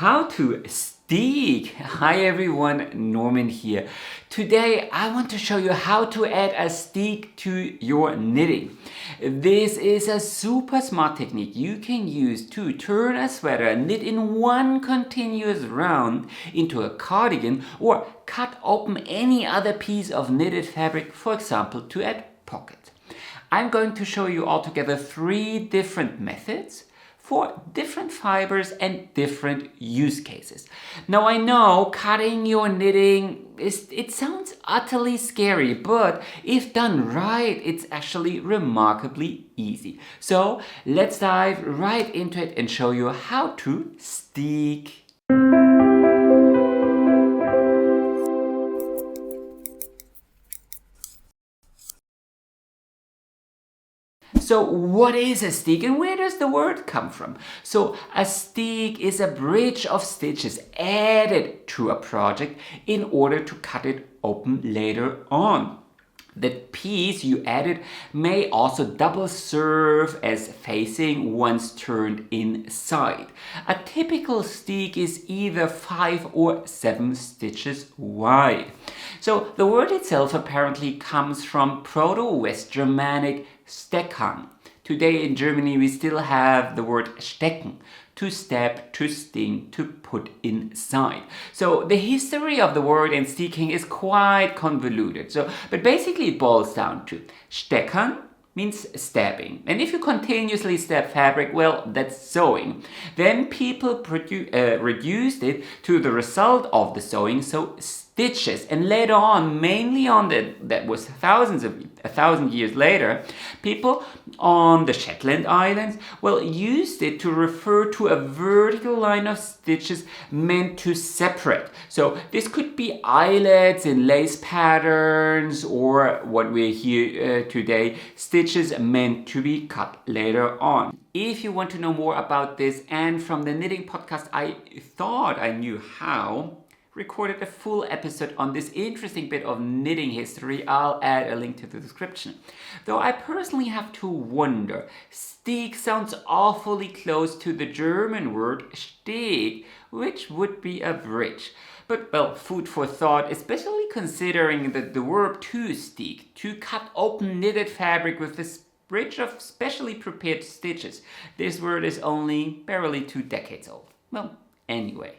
How to steek. Hi everyone, Norman here. Today I want to show you how to add a steek to your knitting. This is a super smart technique you can use to turn a sweater knit in one continuous round into a cardigan, or cut open any other piece of knitted fabric, for example to add pockets. I'm going to show you altogether 3 different methods for different fibers and different use cases. Now I know cutting your knitting, it sounds utterly scary, but if done right, it's actually remarkably easy. So let's dive right into it and show you how to steek. So what is a steek and where does the word come from? So a steek is a bridge of stitches added to a project in order to cut it open later on. The piece you added may also double serve as facing once turned inside. A typical steek is either 5 or 7 stitches wide. So the word itself apparently comes from Proto-West Germanic stecken. Today in Germany we still have the word stecken, to stab, to sting, to put inside. So the history of the word and steeking is quite convoluted. But basically it boils down to stecken means stabbing. And if you continuously stab fabric, well, that's sewing. Then people reduced it to the result of the sewing, so stitches. And later on, mainly on that was 1,000 years later, people on the Shetland Islands, well, used it to refer to a vertical line of stitches meant to separate. So this could be eyelets in lace patterns, or what we hear today, stitches meant to be cut later on. If you want to know more about this, and from the knitting podcast I thought I knew how, recorded a full episode on this interesting bit of knitting history. I'll add a link to the description. Though I personally have to wonder, steek sounds awfully close to the German word Steg, which would be a bridge. But well, food for thought, especially considering that the verb to steek, to cut open knitted fabric with this bridge of specially prepared stitches. This word is only barely 2 decades old. Well, anyway.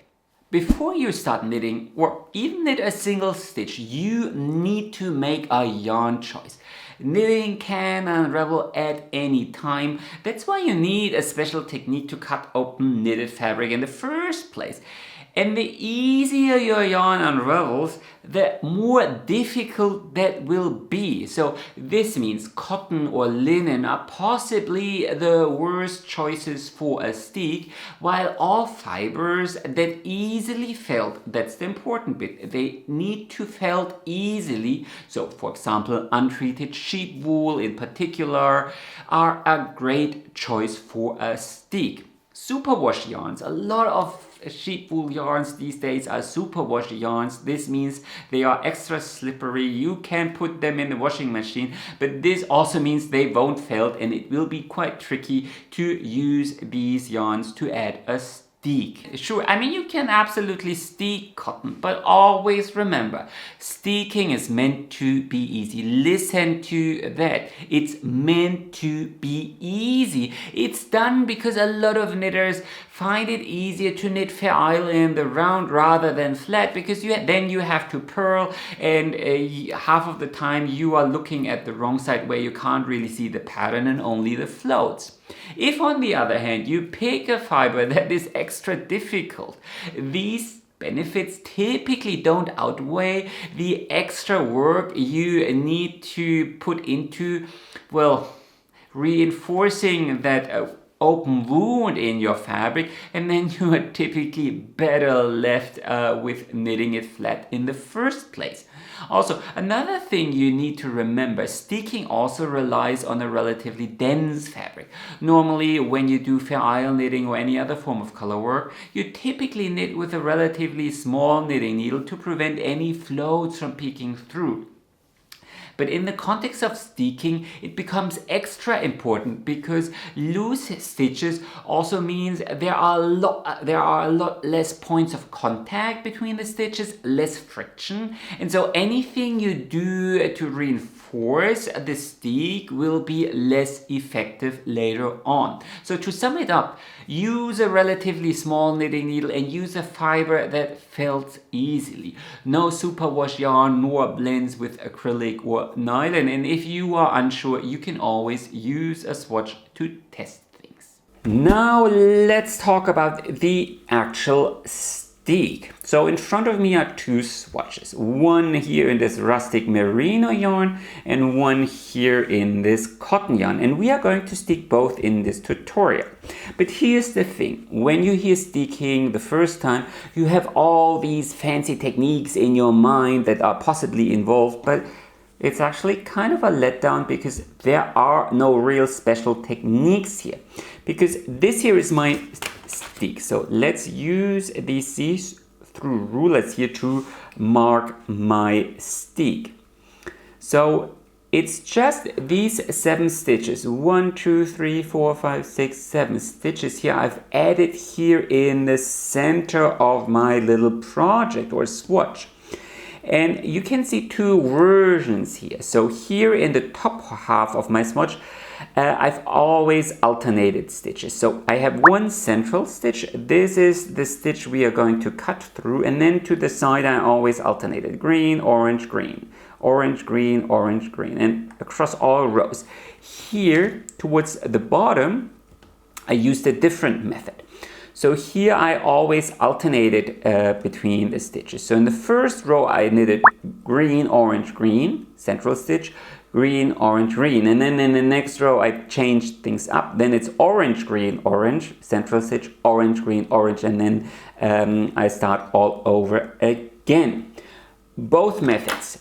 Before you start knitting, or even knit a single stitch, you need to make a yarn choice. Knitting can unravel at any time. That's why you need a special technique to cut open knitted fabric in the first place. And the easier your yarn unravels, the more difficult that will be. So this means cotton or linen are possibly the worst choices for a steek, while all fibers that easily felt, that's the important bit, they need to felt easily. So for example, untreated sheep wool in particular are a great choice for a steek. Superwash yarns, a lot of sheep wool yarns these days are superwash yarns. This means they are extra slippery. You can put them in the washing machine, but this also means they won't felt, and it will be quite tricky to use these yarns to add a steek. Sure, I mean you can absolutely steek cotton, but always remember, steeking is meant to be easy. Listen to that. It's meant to be easy. It's done because a lot of knitters find it easier to knit fair island the round rather than flat, because then you have to purl, and half of the time you are looking at the wrong side where you can't really see the pattern and only the floats. If on the other hand you pick a fiber that is extra difficult, these benefits typically don't outweigh the extra work you need to put into, well, reinforcing that open wound in your fabric, and then you are typically better left with knitting it flat in the first place. Also, another thing you need to remember, steeking also relies on a relatively dense fabric. Normally, when you do fair isle knitting or any other form of color work, you typically knit with a relatively small knitting needle to prevent any floats from peeking through. But in the context of steeking, it becomes extra important because loose stitches also means there are a lot less points of contact between the stitches, less friction. And so anything you do to reinforce the steek will be less effective later on. So to sum it up, use a relatively small knitting needle and use a fiber that felts easily. No superwash yarn nor blends with acrylic or nylon. And if you are unsure, you can always use a swatch to test things. Now let's talk about the actual steek. So in front of me are two swatches, one here in this rustic merino yarn and one here in this cotton yarn, and we are going to steek both in this tutorial. But here's the thing, when you hear steeking the first time, you have all these fancy techniques in your mind that are possibly involved, but it's actually kind of a letdown because there are no real special techniques here. Because this here is my steek. So let's use these see-through rulers here to mark my steek. So it's just these 7 stitches. 1, 2, 3, 4, 5, 6, 7 stitches here I've added here in the center of my little project or swatch. And you can see two versions here. So here in the top half of my swatch, I've always alternated stitches. So I have one central stitch. This is the stitch we are going to cut through. And then to the side, I always alternated green, orange, green, orange, green, orange, green, and across all rows. Here towards the bottom, I used a different method. So here I always alternated between the stitches. So in the first row I knitted green, orange, green, central stitch, green, orange, green. And then in the next row I changed things up. Then it's orange, green, orange, central stitch, orange, green, orange. And then I start all over again. Both methods,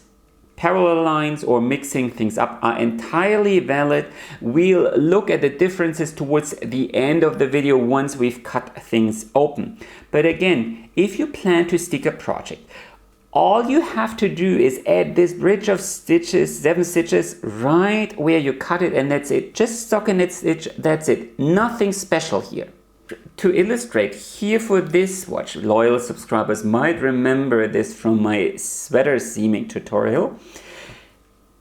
parallel lines or mixing things up, are entirely valid. We'll look at the differences towards the end of the video once we've cut things open. But again, if you plan to steek a project, all you have to do is add this bridge of stitches, 7 stitches, right where you cut it, and that's it. Just stockinette stitch, that's it. Nothing special here. To illustrate, here for this swatch, loyal subscribers might remember this from my sweater seaming tutorial.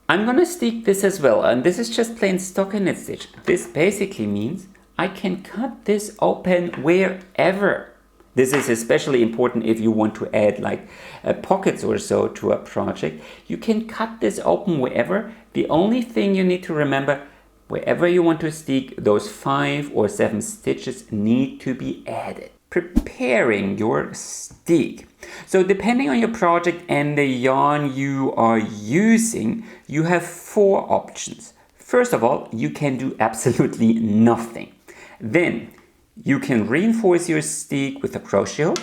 I'm gonna steek this as well, and this is just plain stockinette stitch. This basically means I can cut this open wherever. This is especially important if you want to add like pockets or so to a project. You can cut this open wherever. The only thing you need to remember, wherever you want to steek, those 5 or 7 stitches need to be added. Preparing your steek. So depending on your project and the yarn you are using, you have 4 options. First of all, you can do absolutely nothing. Then you can reinforce your steek with a crochet hook.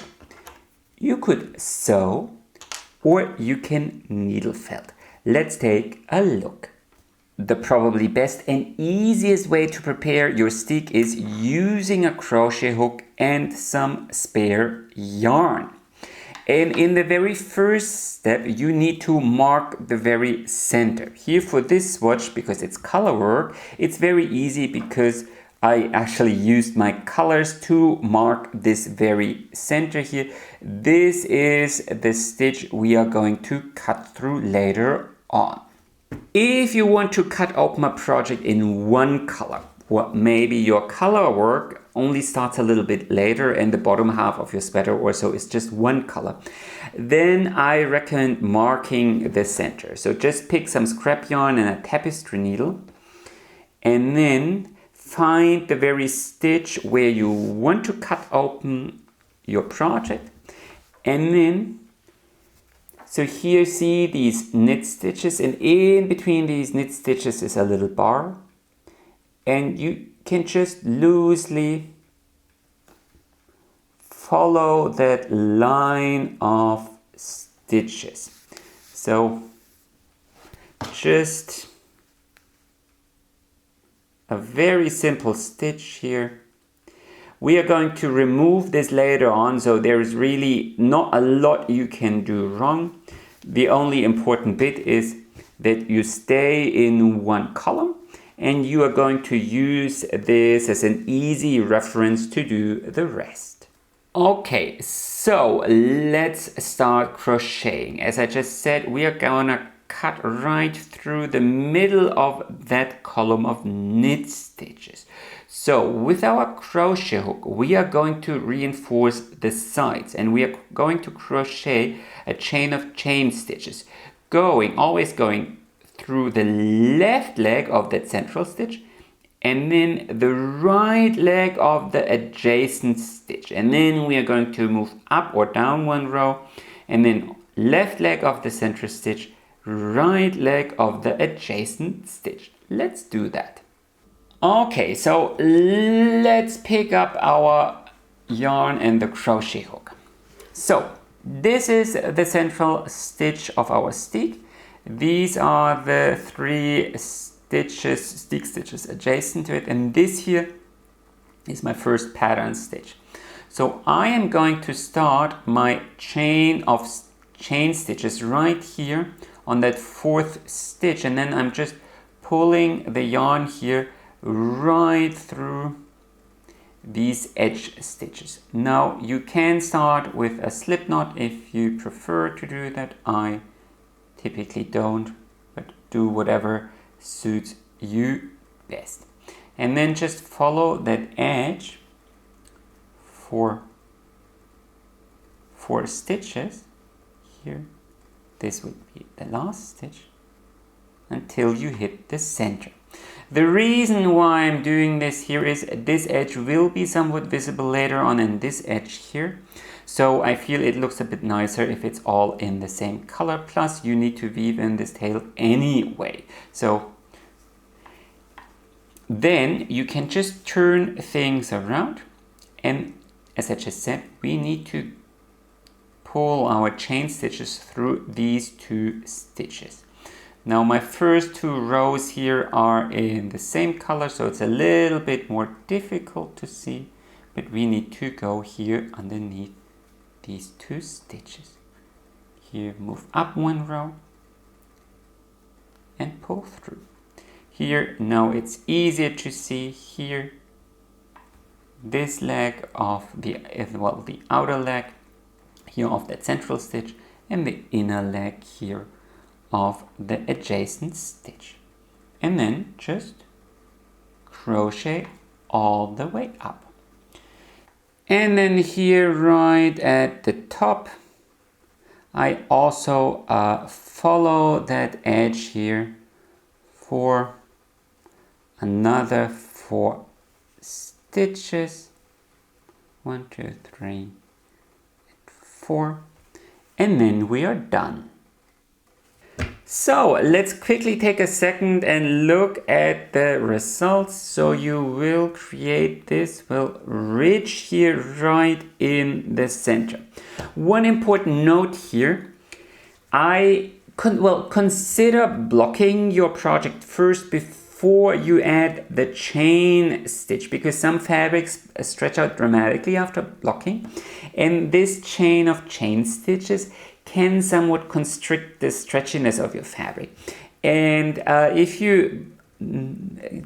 You could sew, or you can needle felt. Let's take a look. The probably best and easiest way to prepare your steek is using a crochet hook and some spare yarn. And in the very first step, you need to mark the very center. Here for this swatch, because it's color work, it's very easy because I actually used my colors to mark this very center here. This is the stitch we are going to cut through later on. If you want to cut open a project in one color, well, maybe your color work only starts a little bit later and the bottom half of your sweater or so is just one color, then I recommend marking the center. So just pick some scrap yarn and a tapestry needle and then find the very stitch where you want to cut open your project. And then, so here see these knit stitches, and in between these knit stitches is a little bar, and you can just loosely follow that line of stitches. So just a very simple stitch here. We are going to remove this later on, so there is really not a lot you can do wrong. The only important bit is that you stay in one column, and you are going to use this as an easy reference to do the rest. Okay, so let's start crocheting. As I just said, we are gonna cut right through the middle of that column of knit stitches. So with our crochet hook, we are going to reinforce the sides, and we are going to crochet a chain of chain stitches, always going through the left leg of that central stitch, and then the right leg of the adjacent stitch. And then we are going to move up or down one row, and then left leg of the center stitch, right leg of the adjacent stitch. Let's do that. Okay, so let's pick up our yarn and the crochet hook. So this is the central stitch of our steek. These are the 3 stitches, steek stitches adjacent to it, and this here is my first pattern stitch. So I am going to start my chain of chain stitches right here on that 4th stitch, and then I'm just pulling the yarn here right through these edge stitches. Now you can start with a slip knot if you prefer to do that. I typically don't, but do whatever suits you best. And then just follow that edge for 4 stitches here. This would be the last stitch until you hit the center. The reason why I'm doing this here is this edge will be somewhat visible later on in this edge here. So I feel it looks a bit nicer if it's all in the same color. Plus you need to weave in this tail anyway. So then you can just turn things around. And as I just said, we need to pull our chain stitches through these 2 stitches. Now my first 2 rows here are in the same color, so it's a little bit more difficult to see, but we need to go here underneath these 2 stitches. Here, move up 1 row and pull through. Here, now it's easier to see here, this leg of the outer leg here of that central stitch, and the inner leg here of the adjacent stitch, and then just crochet all the way up. And then here right at the top I also follow that edge here for another 4 stitches. 1, 2, 3, 4, and then we are done. So let's quickly take a second and look at the results. So you will create this ridge here right in the center. One important note here, consider blocking your project first before you add the chain stitch, because some fabrics stretch out dramatically after blocking, and this chain of chain stitches can somewhat constrict the stretchiness of your fabric. And if you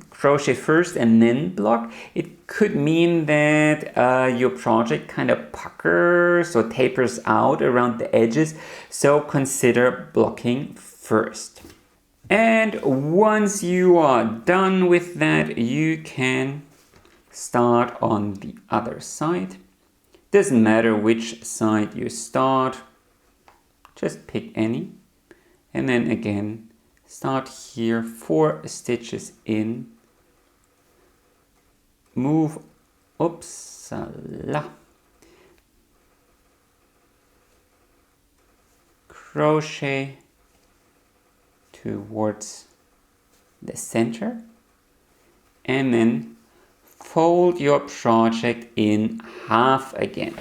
crochet first and then block, it could mean that your project kind of puckers or tapers out around the edges. So consider blocking first. And once you are done with that, you can start on the other side. Doesn't matter which side you start. Just pick any, and then again start here 4 stitches in, move crochet towards the center, and then fold your project in half again.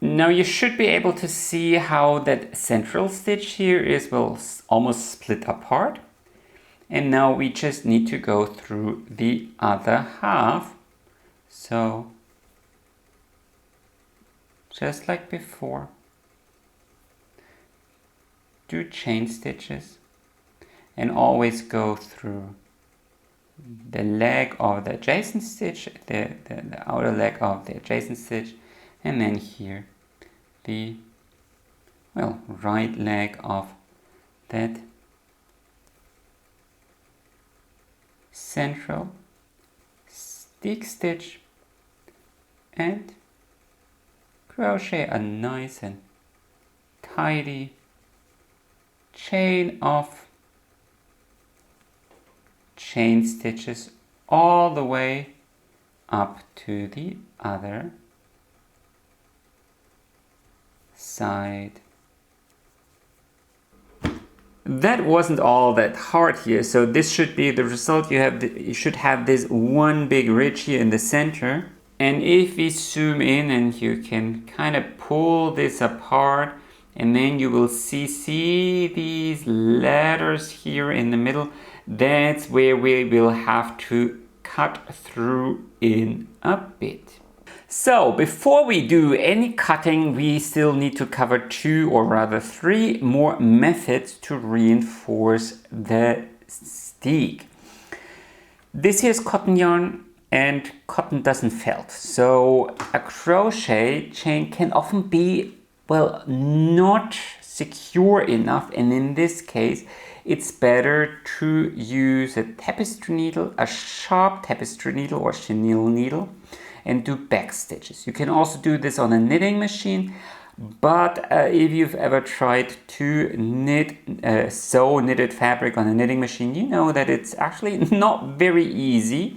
Now you should be able to see how that central stitch here is almost split apart. And now we just need to go through the other half. So just like before, do chain stitches and always go through the leg of the adjacent stitch, the outer leg of the adjacent stitch, and then here the right leg of that central steek stitch, and crochet a nice and tidy chain of chain stitches all the way up to the other side. That wasn't all that hard here, so this should be the result. You should have this one big ridge here in the center, and if we zoom in and you can kind of pull this apart, and then you will see these letters here in the middle. That's where we will have to cut through in a bit. So before we do any cutting, we still need to cover 2 or rather 3 more methods to reinforce the steek. This here is cotton yarn, and cotton doesn't felt. So a crochet chain can often be, well, not secure enough, and in this case it's better to use a tapestry needle, a sharp tapestry needle or chenille needle, and do back stitches. You can also do this on a knitting machine, but if you've ever tried to sew knitted fabric on a knitting machine, you know that it's actually not very easy,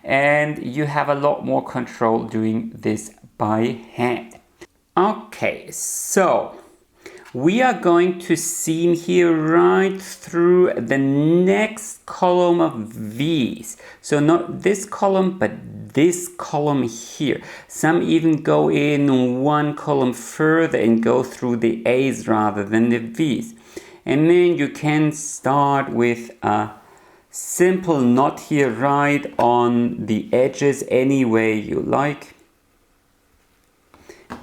and you have a lot more control doing this by hand. Okay, so we are going to seam here right through the next column of V's. So not this column, but this column here. Some even go in one column further and go through the A's rather than the V's. And then you can start with a simple knot here right on the edges any way you like.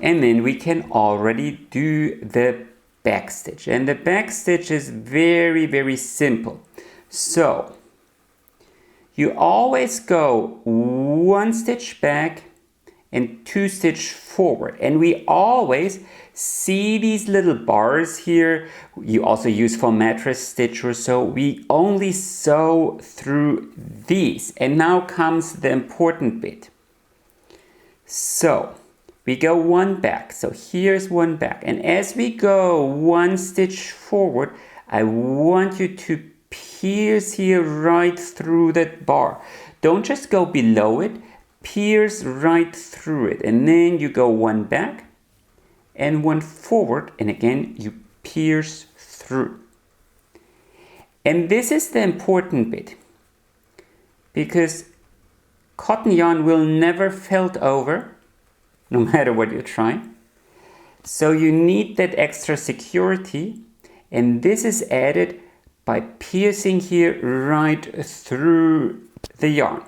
And then we can already do the back stitch, and the back stitch is very, very simple. So you always go 1 stitch back and 2 stitch forward, and we always see these little bars here. You also use for mattress stitch or so. We only sew through these, and now comes the important bit. So we go 1 back, so here's 1 back, and as we go 1 stitch forward, I want you to pierce here right through that bar. Don't just go below it, pierce right through it, and then you go 1 back and 1 forward, and again you pierce through. And this is the important bit, because cotton yarn will never felt over, no matter what you try. So you need that extra security, and this is added by piercing here right through the yarn.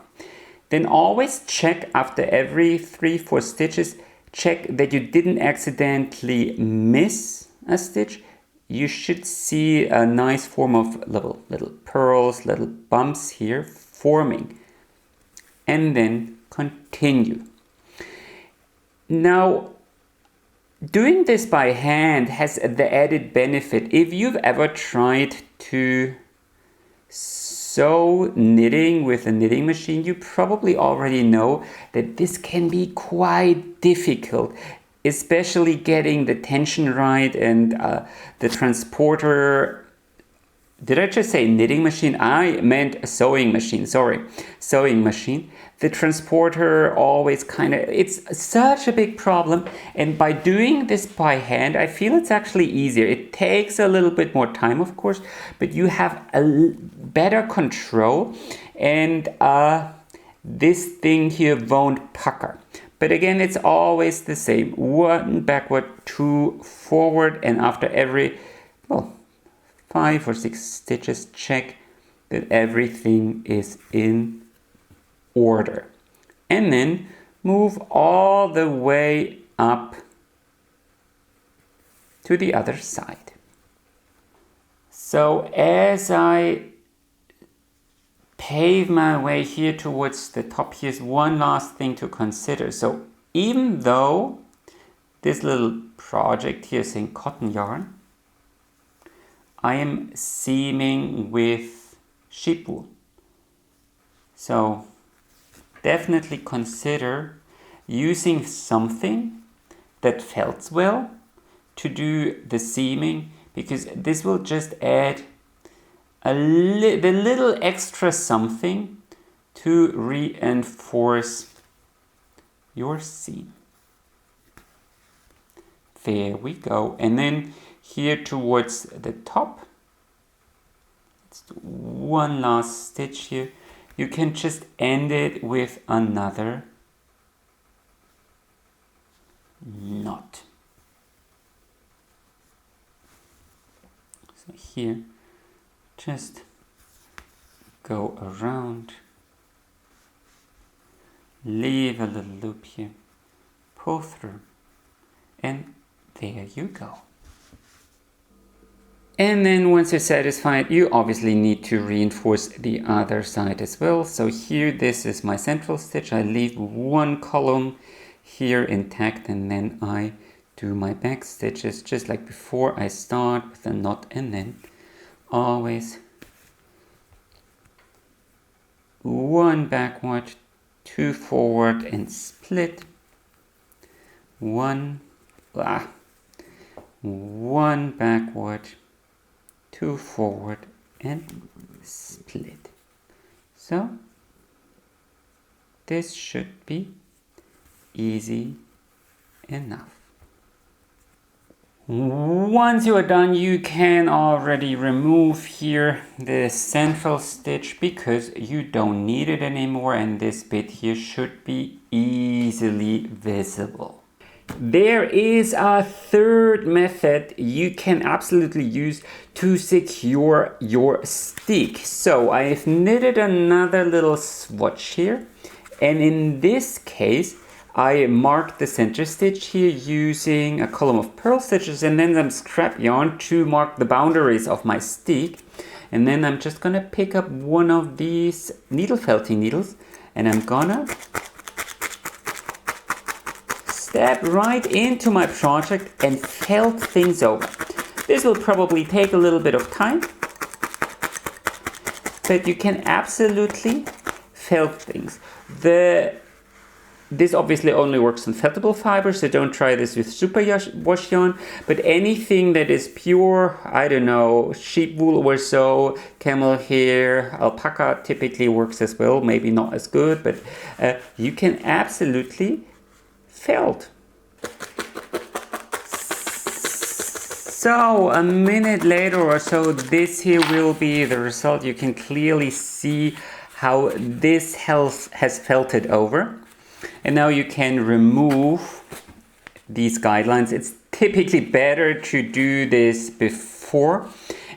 Then always check after every 3-4 stitches, check that you didn't accidentally miss a stitch. You should see a nice form of little pearls, little bumps here forming, and then continue. Now, doing this by hand has the added benefit. If you've ever tried to sew knitting with a knitting machine, you probably already know that this can be quite difficult, especially getting the tension right and the transporter. Did I just say knitting machine? I meant a sewing machine, sorry, sewing machine. The transporter always it's such a big problem, and by doing this by hand, I feel it's actually easier. It takes a little bit more time, of course, but you have a better control, and this thing here won't pucker. But again, it's always the same. 1 backward, 2 forward, and after every, 5 or 6 stitches, check that everything is in order. And then move all the way up to the other side. So as I pave my way here towards the top, here's one last thing to consider. So even though this little project here is in cotton yarn, I am seaming with sheep wool. So definitely consider using something that felts well to do the seaming, because this will just add the little extra something to reinforce your seam. There we go. And then here towards the top, let's do one last stitch here. You can just end it with another knot. So here, just go around, leave a little loop here, pull through, and there you go. And then once you're satisfied, you obviously need to reinforce the other side as well. So here, this is my central stitch. I leave one column here intact, and then I do my back stitches just like before. I start with a knot and then always one backward, two forward and split, one backward, two forward and split. So this should be easy enough. Once you are done, you can already remove here the central stitch because you don't need it anymore, and this bit here should be easily visible. There is a third method you can absolutely use to secure your steek. So I've knitted another little swatch here, and in this case I marked the center stitch here using a column of purl stitches and then some scrap yarn to mark the boundaries of my steek. And then I'm just gonna pick up one of these needle felting needles and I'm gonna step right into my project and felt things over. This will probably take a little bit of time, but you can absolutely felt things. This obviously only works on feltable fiber, so don't try this with super wash yarn, but anything that is pure, I don't know, sheep wool or so, camel hair, alpaca typically works as well, maybe not as good, but you can absolutely felt. So a minute later or so, this here will be the result. You can clearly see how this has felted over. And now you can remove these guidelines. It's typically better to do this before,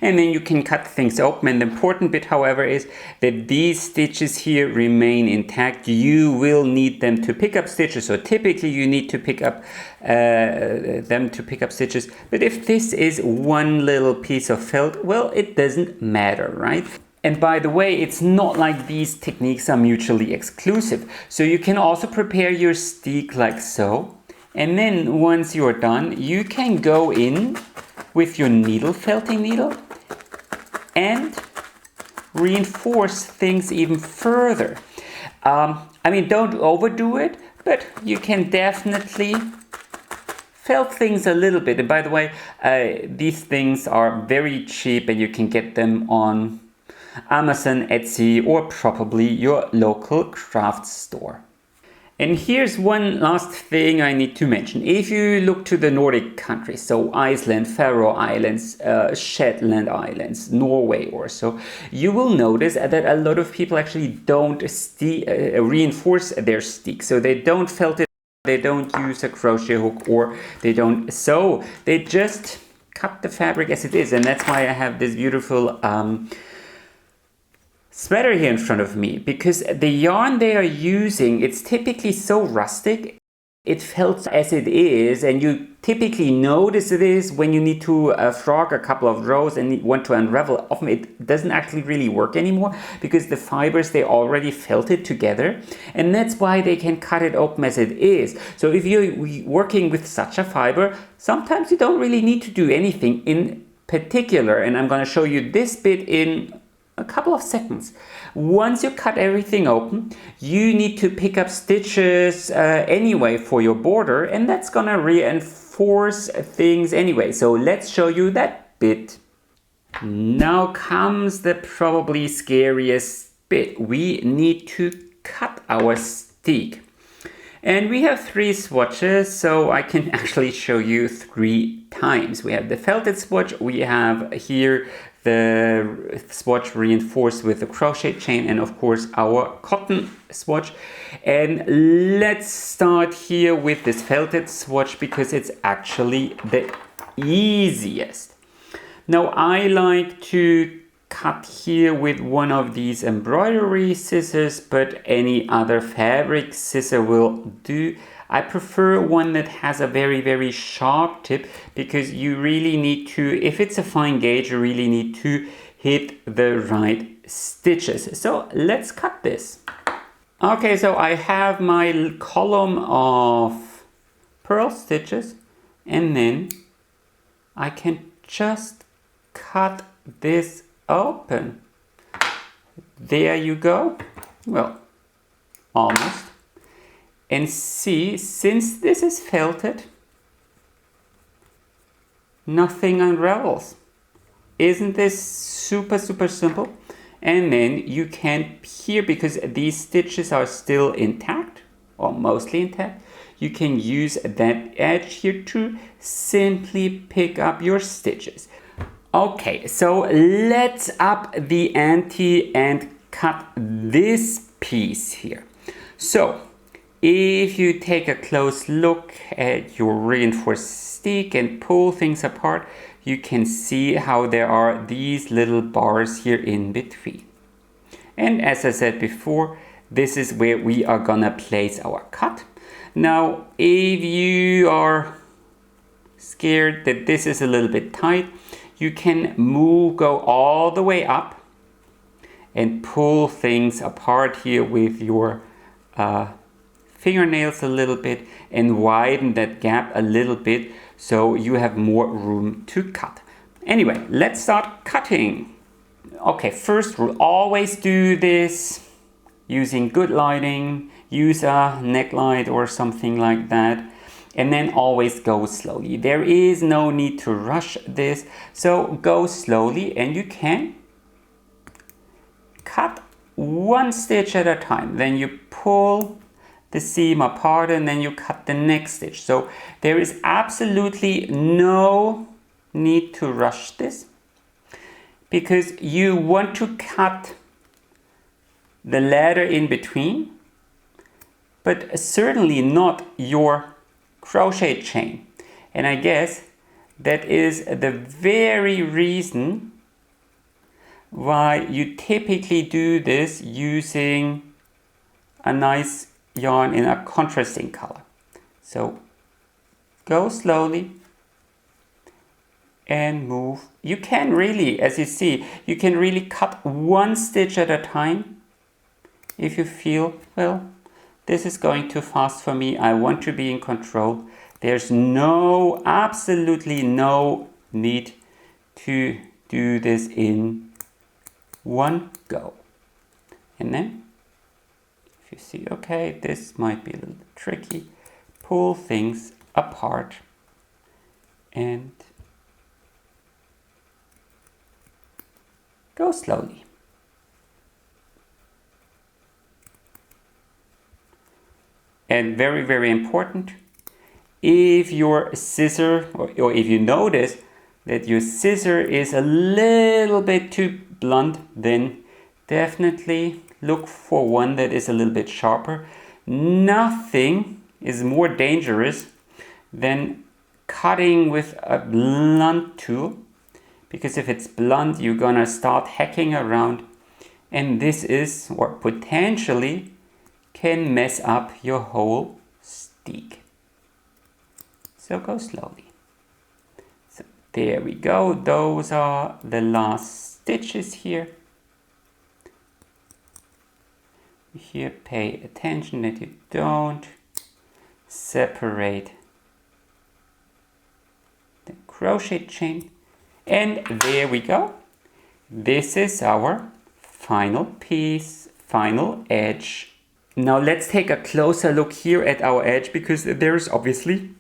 and then you can cut things open. And the important bit, however, is that these stitches here remain intact. You will need them to pick up stitches, so typically you need to pick up them to pick up stitches. But if this is one little piece of felt, well, it doesn't matter, right? And by the way, it's not like these techniques are mutually exclusive. So you can also prepare your steek like so. And then once you're done, you can go in with your needle felting needle and reinforce things even further. I mean, don't overdo it, but you can definitely felt things a little bit. And by the way, these things are very cheap and you can get them on Amazon, Etsy, or probably your local craft store. And here's one last thing I need to mention. If you look to the Nordic countries, so Iceland, Faroe Islands, Shetland Islands, Norway or so, you will notice that a lot of people actually don't reinforce their steek. So they don't felt it, they don't use a crochet hook, or they don't sew. They just cut the fabric as it is. And that's why I have this beautiful sweater here in front of me, because the yarn they are using, it's typically so rustic. it felt as it is, and you typically notice this when you need to frog a couple of rows and want to unravel. Often it doesn't actually really work anymore because the fibers, they already felted together, and that's why they can cut it open as it is. So if you're working with such a fiber, sometimes you don't really need to do anything in particular, and I'm going to show you this bit in a couple of seconds. Once you cut everything open, you need to pick up stitches anyway for your border, and that's gonna reinforce things anyway. So let's show you that bit. Now comes the probably scariest bit. We need to cut our steek. And we have 3 swatches, so I can actually show you 3 times. We have the felted swatch, we have here the swatch reinforced with the crochet chain, and of course our cotton swatch. And let's start here with this felted swatch because it's actually the easiest. Now I like to cut here with one of these embroidery scissors, but any other fabric scissor will do. I prefer one that has a very sharp tip because you really need to, if it's a fine gauge, you really need to hit the right stitches. So let's cut this. Okay, so I have my column of purl stitches, and then I can just cut this open. There you go. Well, almost. And see, since this is felted, nothing unravels. Isn't this super simple? And then you can here, because these stitches are still intact, or mostly intact, you can use that edge here to simply pick up your stitches. Okay, so let's up the ante and cut this piece here. So if you take a close look at your reinforced steek and pull things apart, you can see how there are these little bars here in between. And as I said before, this is where we are gonna place our cut. Now, if you are scared that this is a little bit tight, you can go all the way up and pull things apart here with your fingernails a little bit and widen that gap a little bit so you have more room to cut. Anyway, let's start cutting. Okay, first rule, always do this using good lighting. Use a neck light or something like that. And then always go slowly. There is no need to rush this. So go slowly, and you can cut one stitch at a time. Then you pull the seam apart and then you cut the next stitch. So there is absolutely no need to rush this because you want to cut the ladder in between, but certainly not your crochet chain. And I guess that is the very reason why you typically do this using a nice yarn in a contrasting color. So go slowly and move. You can really, as you see, you can really cut one stitch at a time if you feel, well, this is going too fast for me, I want to be in control. There's absolutely no need to do this in one go. And then, if you see, okay, this might be a little bit tricky, pull things apart and go slowly. And very, very important, if your scissor, or if you notice that your scissor is a little bit too blunt, then definitely look for one that is a little bit sharper. Nothing is more dangerous than cutting with a blunt tool, because if it's blunt, you're gonna start hacking around, and this is, or potentially, can mess up your whole steek. So go slowly. So there we go. Those are the last stitches here. Here, pay attention that you don't separate the crochet chain. And there we go. This is our final piece, final edge. Now let's take a closer look here at our edge, because there's obviously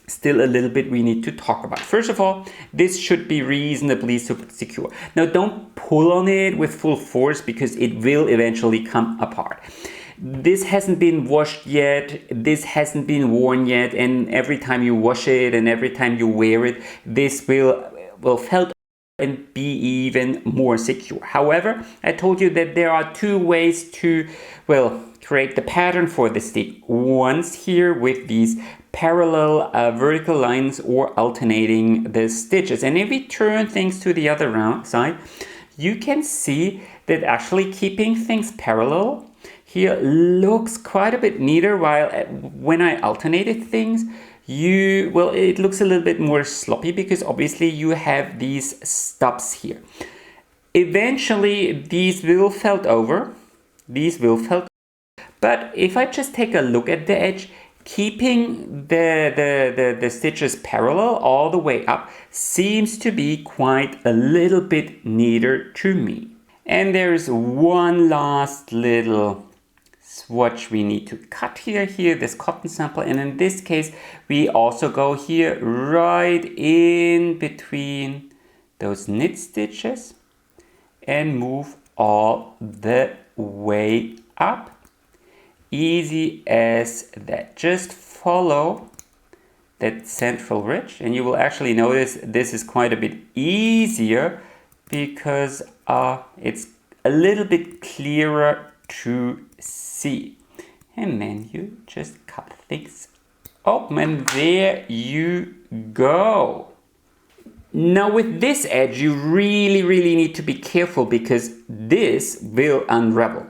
still a little bit we need to talk about. First of all, this should be reasonably secure. Now don't pull on it with full force, because it will eventually come apart. This hasn't been washed yet, this hasn't been worn yet, and every time you wash it and every time you wear it, this will felt and be even more secure. However, I told you that there are two ways to, create the pattern for the steek. Once here with these parallel vertical lines, or alternating the stitches. And if we turn things to the other side, you can see that actually keeping things parallel here looks quite a bit neater, while when I alternated things, it looks a little bit more sloppy, because obviously you have these stubs here. Eventually these will felt over, but if I just take a look at the edge, keeping the stitches parallel all the way up seems to be quite a little bit neater to me. And there's one last little swatch we need to cut here, this cotton sample, and in this case we also go here right in between those knit stitches and move all the way up. Easy as that. Just follow that central ridge, and you will actually notice this is quite a bit easier, because it's a little bit clearer to see. And then you just cut things open, and there you go. Now with this edge you really need to be careful, because this will unravel.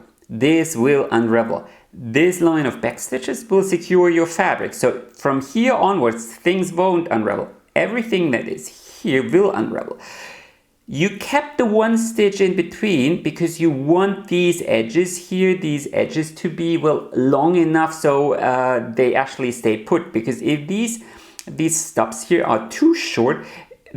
This line of back stitches will secure your fabric. So from here onwards things won't unravel. Everything that is here will unravel. You kept the one stitch in between because you want these edges here, these edges to be long enough so they actually stay put. Because if these stubs here are too short,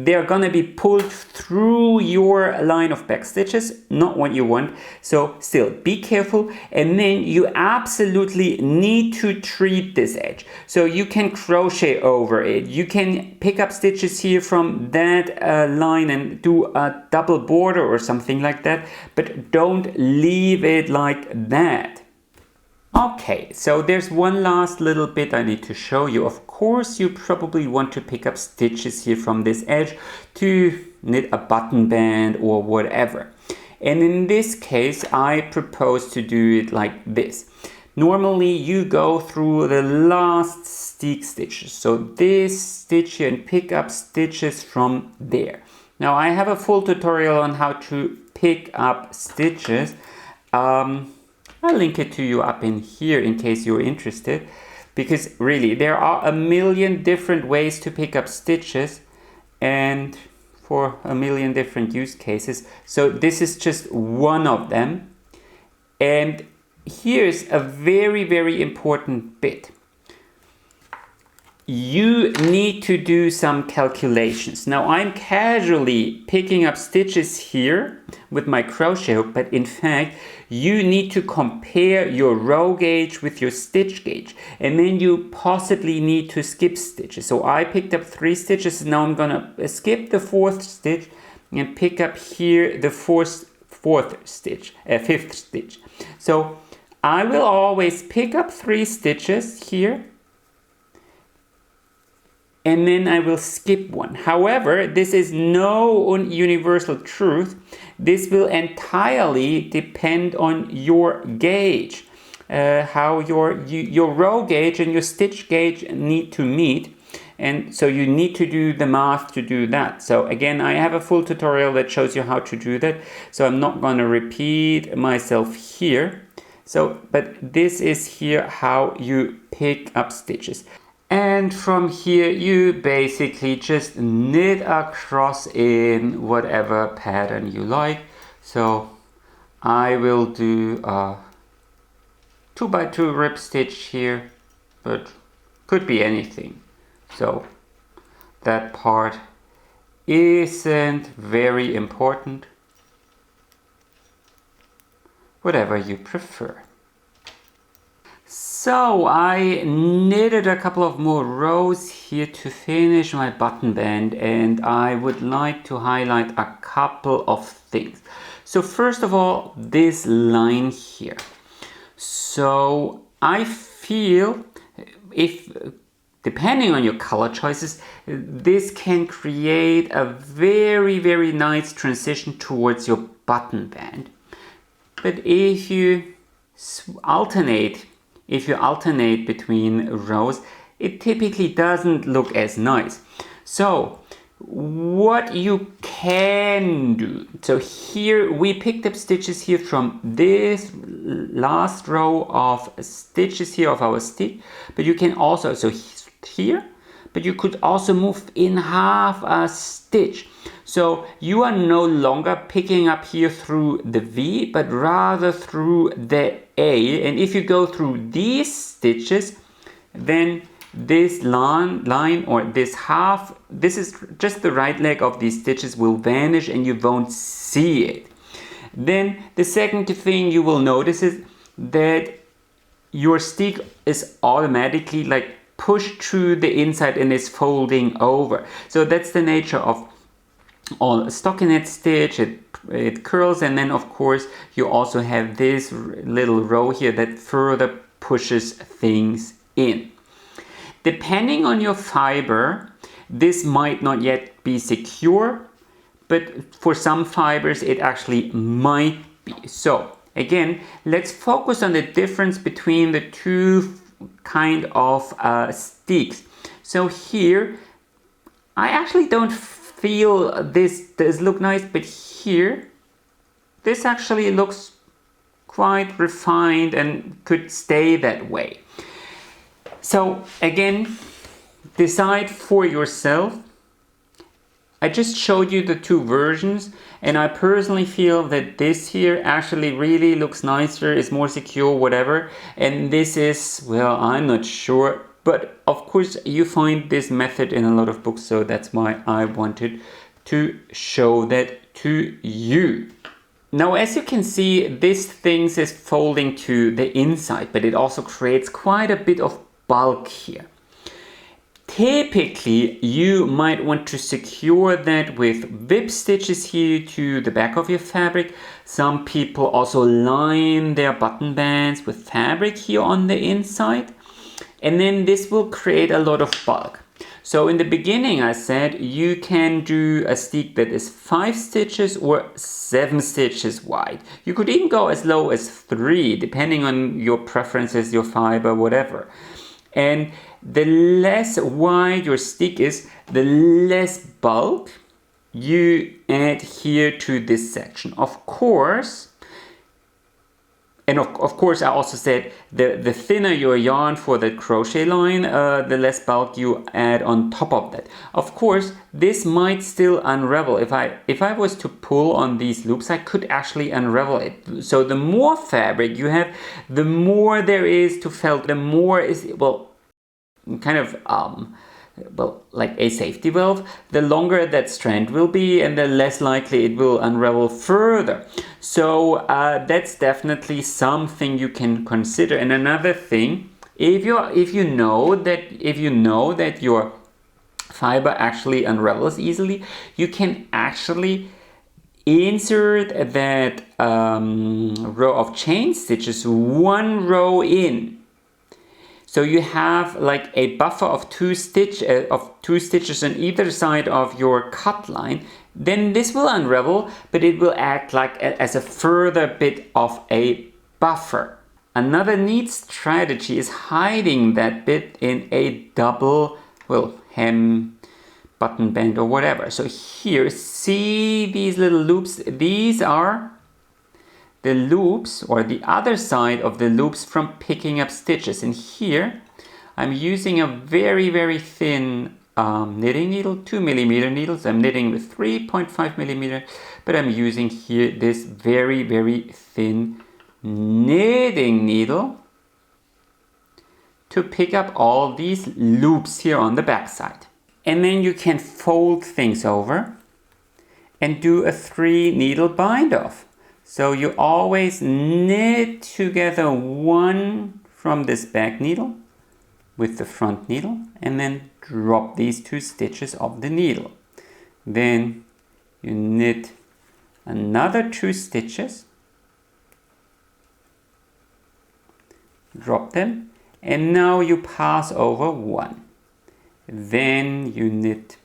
they're gonna be pulled through your line of back stitches, not what you want. So still be careful, and then you absolutely need to treat this edge. So you can crochet over it, you can pick up stitches here from that line and do a double border or something like that, but don't leave it like that. Okay, so there's one last little bit I need to show you. Of course, you probably want to pick up stitches here from this edge to knit a button band or whatever. And in this case, I propose to do it like this. Normally, you go through the last steek stitches. So this stitch here, and pick up stitches from there. Now, I have a full tutorial on how to pick up stitches. I'll link it to you up in here in case you're interested, because really there are a million different ways to pick up stitches and for a million different use cases. So this is just one of them. And here's a very important bit. You need to do some calculations. Now I'm casually picking up stitches here with my crochet hook, but in fact you need to compare your row gauge with your stitch gauge, and then you possibly need to skip stitches. So I picked up 3 stitches, and now I'm gonna skip the 4th stitch and pick up here the fifth stitch. So I will always pick up 3 stitches here, and then I will skip one. However, this is no universal truth. This will entirely depend on your gauge, how your row gauge and your stitch gauge need to meet. And so you need to do the math to do that. So again, I have a full tutorial that shows you how to do that. So I'm not going to repeat myself here. So, but this is here how you pick up stitches. And from here you basically just knit across in whatever pattern you like. So I will do a 2x2 rib stitch here, but could be anything. So that part isn't very important. Whatever you prefer. So I knitted a couple of more rows here to finish my button band, and I would like to highlight a couple of things. So first of all, this line here. So I feel if, depending on your color choices, this can create a very, very nice transition towards your button band. But if you alternate between rows, it typically doesn't look as nice. So what you can do, so here we picked up stitches here from this last row of stitches here of our steek, but you can also, so here, but you could also move in half a stitch. So you are no longer picking up here through the V, but rather through the A. And if you go through these stitches, then this line or this half, this is just the right leg of these stitches, will vanish and you won't see it. Then the second thing you will notice is that your steek is automatically like pushed through the inside and is folding over. So that's the nature of all stockinette stitch. It curls, and then of course you also have this little row here that further pushes things in. Depending on your fiber, this might not yet be secure, but for some fibers it actually might be. So again, let's focus on the difference between the two kind of steeks. So here I actually don't feel this does look nice, but here this actually looks quite refined and could stay that way. So again, decide for yourself. I just showed you the two versions, and I personally feel that this here actually really looks nicer, is more secure, whatever, and this is, well, I'm not sure. But of course you find this method in a lot of books, so that's why I wanted to show that to you. Now, as you can see, this thing is folding to the inside, but it also creates quite a bit of bulk here. Typically, you might want to secure that with whip stitches here to the back of your fabric. Some people also line their button bands with fabric here on the inside. And then this will create a lot of bulk. So in the beginning I said you can do a steek that is 5 stitches or 7 stitches wide. You could even go as low as 3, depending on your preferences, your fiber, whatever. And the less wide your steek is, the less bulk you add here to this section. Of course, and of course, I also said the thinner your yarn for the crochet line, the less bulk you add on top of that. Of course, this might still unravel. If I was to pull on these loops, I could actually unravel it. So the more fabric you have, the more there is to felt, the more is, well, kind of well, like a safety valve, the longer that strand will be and the less likely it will unravel further. So that's definitely something you can consider. And another thing, if you know that your fiber actually unravels easily, you can actually insert that row of chain stitches one row in. So you have like a buffer of two stitches on either side of your cut line. Then this will unravel, but it will act like as a further bit of a buffer. Another neat strategy is hiding that bit in a double, well, hem, button band or whatever. So here, see these little loops? These are the loops, or the other side of the loops from picking up stitches. And here I'm using a very, very thin knitting needle, 2mm needles. I'm knitting with 3.5mm, but I'm using here this very, very thin knitting needle to pick up all these loops here on the back side. And then you can fold things over and do a 3 needle bind off. So you always knit together one from this back needle with the front needle and then drop these 2 stitches of the needle. Then you knit another 2 stitches, drop them, and now you pass over 1. Then you knit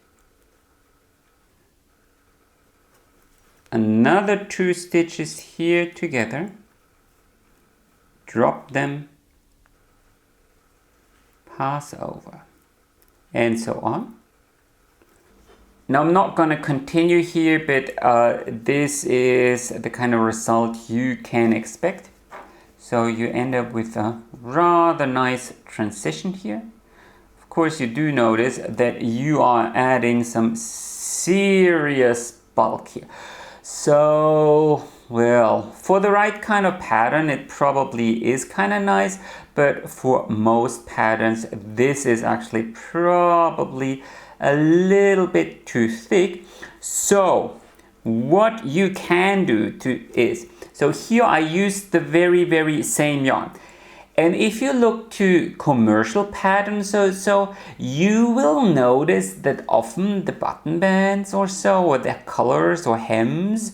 another 2 stitches here together, drop them, pass over, and so on. Now I'm not going to continue here, but this is the kind of result you can expect. So you end up with a rather nice transition here. Of course, you do notice that you are adding some serious bulk here. So, well, for the right kind of pattern, it probably is kind of nice, but for most patterns, this is actually probably a little bit too thick. So, what you can do is, so here I use the very, very same yarn. And if you look to commercial patterns so you will notice that often the button bands or so, or the collars or hems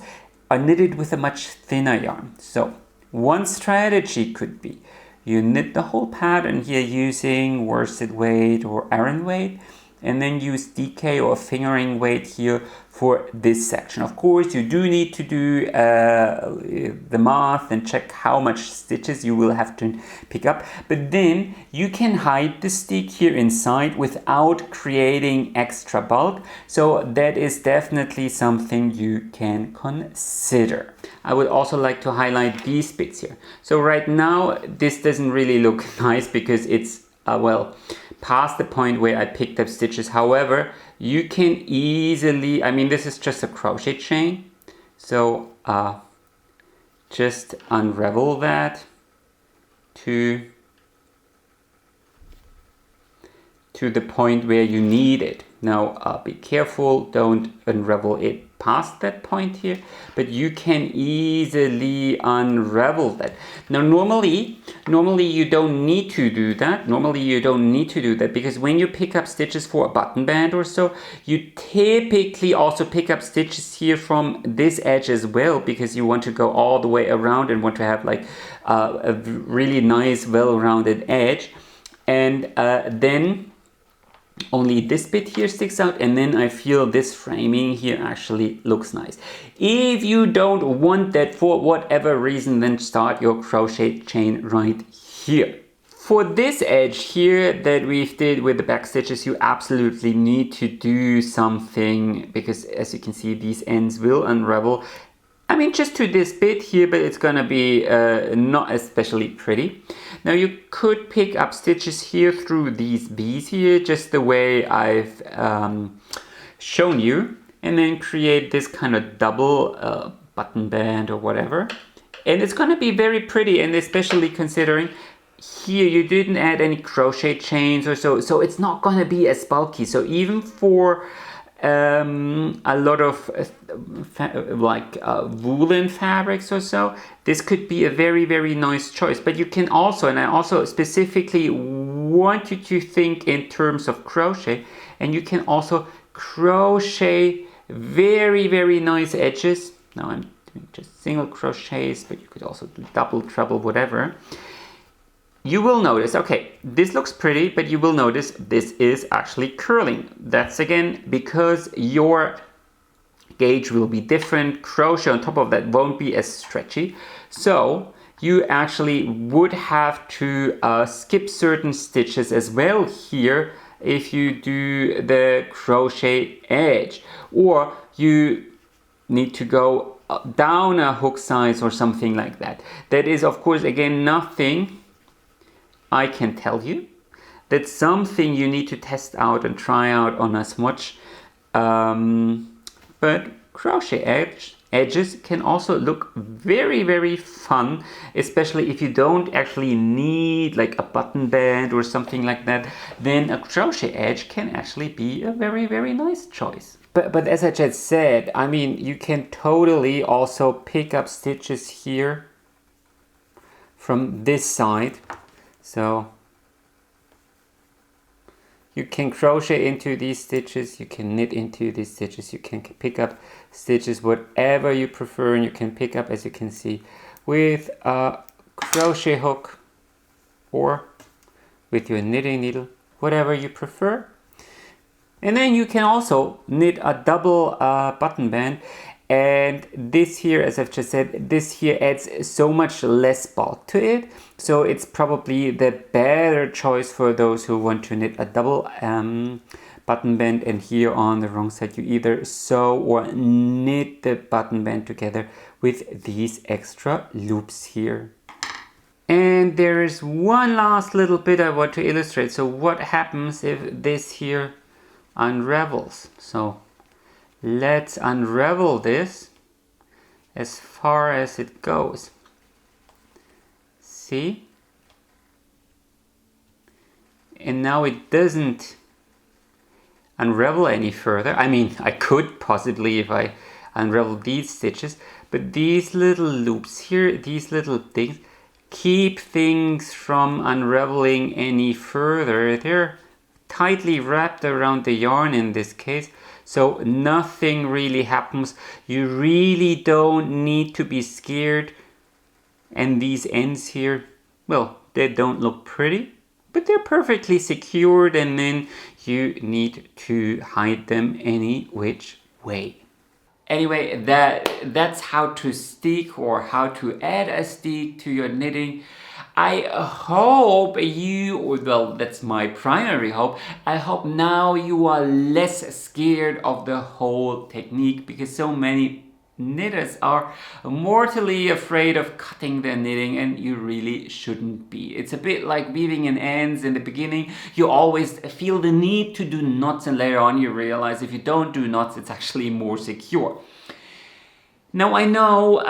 are knitted with a much thinner yarn. So one strategy could be you knit the whole pattern here using worsted weight or Aran weight, and then use DK or fingering weight here for this section. Of course, you do need to do the math and check how much stitches you will have to pick up, but then you can hide the steek here inside without creating extra bulk. So that is definitely something you can consider. I would also like to highlight these bits here. So right now, this doesn't really look nice because it's, well, past the point where I picked up stitches. However, you can easily, I mean, this is just a crochet chain. So just unravel that to the point where you need it. Now be careful, don't unravel it past that point here, but you can easily unravel that. Now normally you don't need to do that. Normally you don't need to do that because when you pick up stitches for a button band or so, you typically also pick up stitches here from this edge as well, because you want to go all the way around and want to have like a really nice well-rounded edge. And then only this bit here sticks out, and then I feel this framing here actually looks nice. If you don't want that for whatever reason, then start your crochet chain right here. For this edge here that we've did with the back stitches, you absolutely need to do something, because as you can see, these ends will unravel. I mean, just to this bit here, but it's gonna be not especially pretty. Now you could pick up stitches here through these V's here, just the way I've shown you, and then create this kind of double button band or whatever. And it's gonna be very pretty, and especially considering here you didn't add any crochet chains or so it's not gonna be as bulky. So even for a lot of woolen fabrics or so, this could be a very, very nice choice. But you can also, and I also specifically want you to think in terms of crochet, and you can also crochet very, very nice edges. Now I'm doing just single crochets, but you could also do double, treble, whatever. You will notice, okay, this looks pretty, but you will notice this is actually curling. That's again because your gauge will be different. Crochet on top of that won't be as stretchy. So you actually would have to skip certain stitches as well here if you do the crochet edge, or you need to go down a hook size or something like that. That is, of course, again, nothing I can tell you, That's something you need to test out and try out on a swatch. But crochet edges can also look very, very fun, especially if you don't actually need like a button band or something like that. Then a crochet edge can actually be a very, very nice choice. But as I just said, I mean, you can totally also pick up stitches here from this side. So you can crochet into these stitches, you can knit into these stitches, you can pick up stitches whatever you prefer, and you can pick up, as you can see, with a crochet hook or with your knitting needle, whatever you prefer. And then you can also knit a double button band, and this here, as I've just said, this here adds so much less bulk to it, so it's probably the better choice for those who want to knit a double button band. And here on the wrong side you either sew or knit the button band together with these extra loops here. And there is one last little bit I want to illustrate. So what happens if this here unravels? So let's unravel this as far as it goes. See? And now it doesn't unravel any further. I mean, I could possibly if I unravel these stitches, but these little loops here, these little things, keep things from unraveling any further. They're tightly wrapped around the yarn in this case, so nothing really happens. You really don't need to be scared. And these ends here, well, they don't look pretty, but they're perfectly secured, and then you need to hide them any which way. Anyway, that's how to steek, or how to add a steek to your knitting. I hope well, that's my primary hope. I hope now you are less scared of the whole technique, because so many knitters are mortally afraid of cutting their knitting, and you really shouldn't be. It's a bit like weaving in ends. In the beginning you always feel the need to do knots, and later on you realize if you don't do knots it's actually more secure. Now I know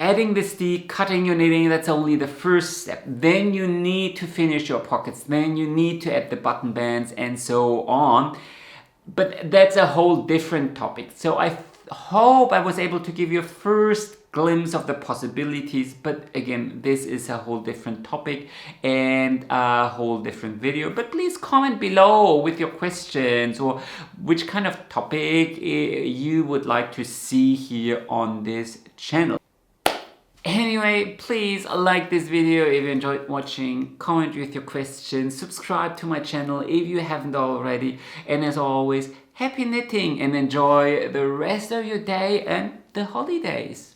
adding the steek, cutting your knitting, that's only the first step. Then you need to finish your pockets, then you need to add the button bands and so on. But that's a whole different topic. So I hope I was able to give you a first glimpse of the possibilities, but again, this is a whole different topic and a whole different video. But please comment below with your questions, or which kind of topic you would like to see here on this channel. Anyway, please like this video if you enjoyed watching, comment with your questions, subscribe to my channel if you haven't already, and as always, happy knitting and enjoy the rest of your day and the holidays.